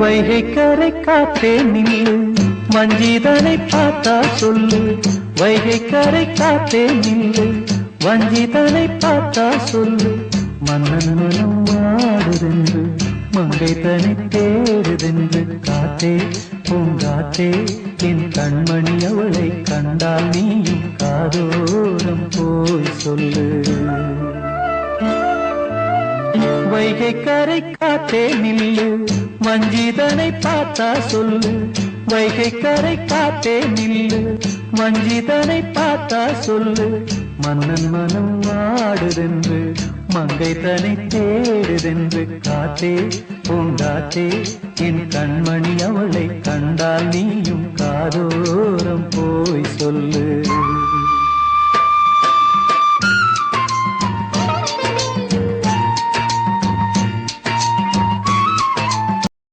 வைகை கரை காத்தே நில்லு வஞ்சிதனை பார்த்தா சொல்லு. வைகை கரை காத்தே நில்லு வஞ்சிதனை பார்த்தா சொல்லு. மன்னன் மனம் வாடுதென்று மங்கை தனி தேடுதென்று காத்தே பூங்காத்தே என் கண்மணி அவளை கண்டால் நீயும் காதோரம் போய் சொல்லு. வைகை கரை காத்தே நில்லு வஞ்சிதனை பார்த்தா சொல்லு. வைகை கரை காத்தே நில்லு வஞ்சிதனை பார்த்தா சொல்லு. மன்னன் மனம் வாடுதென்று மங்கை தனி தேடுதென்று காத்தே பூங்காத்தே என் கண்மணி அவளை கண்டால் நீயும் காதோரம் போய் சொல்லு.